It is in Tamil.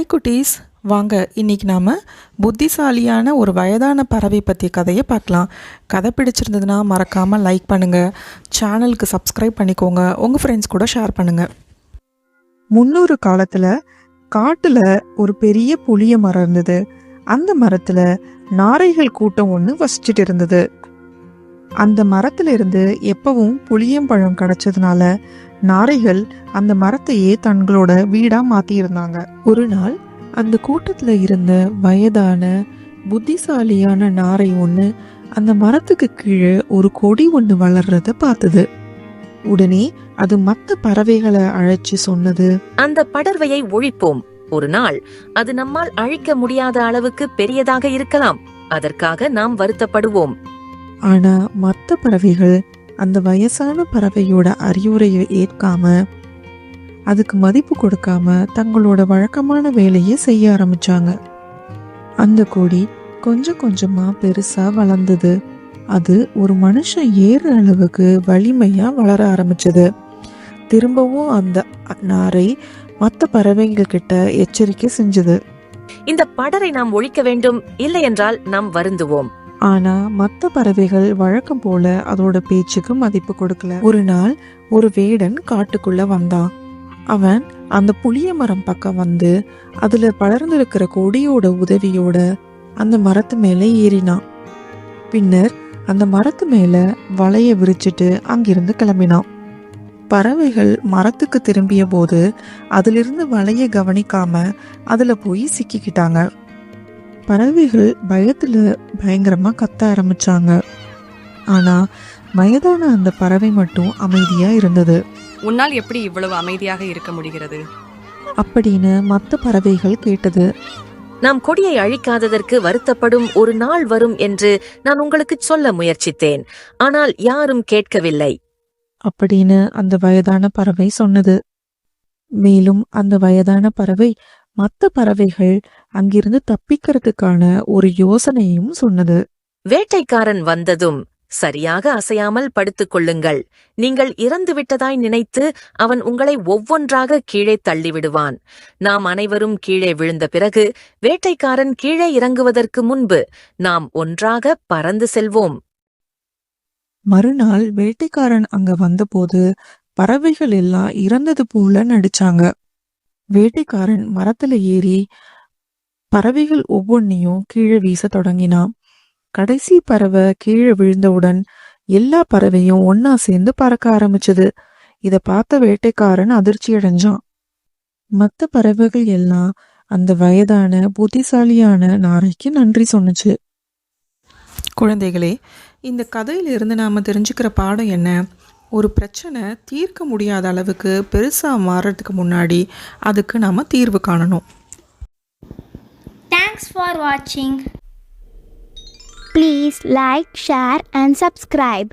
ஹாய் குட்டீஸ், வாங்க இன்னைக்கு நாம் புத்திசாலியான ஒரு வயதான பறவை பற்றிய கதையை பார்க்கலாம். கதை பிடிச்சிருந்ததுன்னா மறக்காமல் லைக் பண்ணுங்கள், சேனலுக்கு சப்ஸ்கிரைப் பண்ணிக்கோங்க, உங்கள் ஃப்ரெண்ட்ஸ் கூட ஷேர் பண்ணுங்கள். முன்னொரு காலத்தில் காட்டில் ஒரு பெரிய புளிய மரம் இருந்தது. அந்த மரத்தில் நாரைகள் கூட்டம் ஒன்று வசிச்சுட்டு இருந்தது. அந்த மரத்துல இருந்து எப்பவும் புளியம்பழம் கிடைச்சதுனால நாரைகள் அந்த மரத்தையே தங்களோட வீடா மாத்தி இருந்தாங்க. ஒரு நாள் அந்த கூட்டத்துல இருந்த வயதான புத்திசாலியான நாரை ஒண்ணு அந்த மரத்துக்கு கீழே ஒரு கொடி ஒண்ணு வளர்றத பார்த்தது. உடனே அது மற்ற பறவைகளை அழைச்சு சொன்னது, அந்த படர்வையை ஒழிப்போம். ஒரு நாள் அது நம்மால் அழிக்க முடியாத அளவுக்கு பெரியதாக இருக்கலாம். அதற்காக நாம் வருத்தப்படுவோம். ஆனா மற்ற பறவைகள் அந்த வயசான பறவையோட அறிவுரையை ஏற்காம, அதுக்கு மதிப்பு கொடுக்காம தங்களோட வழக்கமான வேலையை செய்ய ஆரம்பிச்சாங்க. அந்த கொடி கொஞ்சம் கொஞ்சமா பெருசா வளர்ந்தது. அது ஒரு மனுஷன் ஏறுற அளவுக்கு வலிமையா வளர ஆரம்பிச்சது. திரும்பவும் அந்த நாரை மற்ற பறவைகள் கிட்ட எச்சரிக்கை செஞ்சது, இந்த படரை நாம் ஒழிக்க வேண்டும், இல்லை என்றால் நாம் வருந்துவோம். ஆனா மற்ற பறவைகள் வழக்கம் போல அதோட பேச்சுக்கு மதிப்பு கொடுக்கல. ஒரு நாள் ஒரு வேடன் காட்டுக்குள்ள வந்தான். அவன் அந்த புளிய மரம் பக்கம் வந்து அதுல படர்ந்திருக்கிற கொடியோட உதவியோட அந்த மரத்து மேல ஏறினான். பின்னர் அந்த மரத்து மேல வலைய விரிச்சிட்டு அங்கிருந்து கிளம்பினான். பறவைகள் மரத்துக்கு திரும்பிய போது அதிலிருந்து வலைய கவனிக்காம அதுல போய் சிக்கிக்கிட்டாங்க. பறவைகள் பயத்துல பயங்கரமா கத்த ஆரம்பிச்சாங்க. ஆனா வயதான அந்த பறவை மட்டும் அமைதியா இருந்தது. உன்னால் எப்படி இவ்வளவு அமைதியாக இருக்க முடிகிறது அப்படின்னு மற்ற பறவைகள் கேட்டது. நாம் கொடியை அழிக்காததற்கு வருத்தப்படும் ஒரு நாள் வரும் என்று நான் உங்களுக்கு சொல்ல முயற்சித்தேன், ஆனால் யாரும் கேட்கவில்லை அப்படின்னு அந்த வயதான பறவை சொன்னது. மேலும் அந்த வயதான பறவை மற்ற பறவைகள் அங்கிருந்து தப்பிக்கிறதுக்கான ஒரு யோசனையும் சொன்னது. வேட்டைக்காரன் வந்ததும் சரியாக அசையாமல் படுத்துக் கொள்ளுங்கள். நீங்கள் இறந்து விட்டதாய் நினைத்து அவன் உங்களை ஒவ்வொன்றாக கீழே தள்ளிவிடுவான். நாம் அனைவரும் கீழே விழுந்த பிறகு வேட்டைக்காரன் கீழே இறங்குவதற்கு முன்பு நாம் ஒன்றாக பறந்து செல்வோம். மறுநாள் வேட்டைக்காரன் அங்க வந்தபோது பறவைகள் எல்லாம் இறந்தது போல நடிச்சாங்க. வேட்டைக்காரன் மரத்துல ஏறி பறவைகள் ஒவ்வொன்னையும் கீழே வீச தொடங்கினான். கடைசி பறவை கீழே விழுந்தவுடன் எல்லா பறவையும் ஒன்னா சேர்ந்து பறக்க ஆரம்பிச்சது. இத பார்த்த வேட்டைக்காரன் அதிர்ச்சி அடைஞ்சான். மற்ற பறவைகள் எல்லாம் அந்த வயதான புத்திசாலியான நாரைக்கு நன்றி சொன்னுச்சு. குழந்தைகளே, இந்த கதையிலிருந்து நாம தெரிஞ்சுக்கிற பாடம் என்ன? ஒரு பிரச்சனை தீர்க்க முடியாத அளவுக்கு பெருசாக மாறுறதுக்கு முன்னாடி அதுக்கு நாம தீர்வு காணணும். Thanks for watching. Please like, share and subscribe.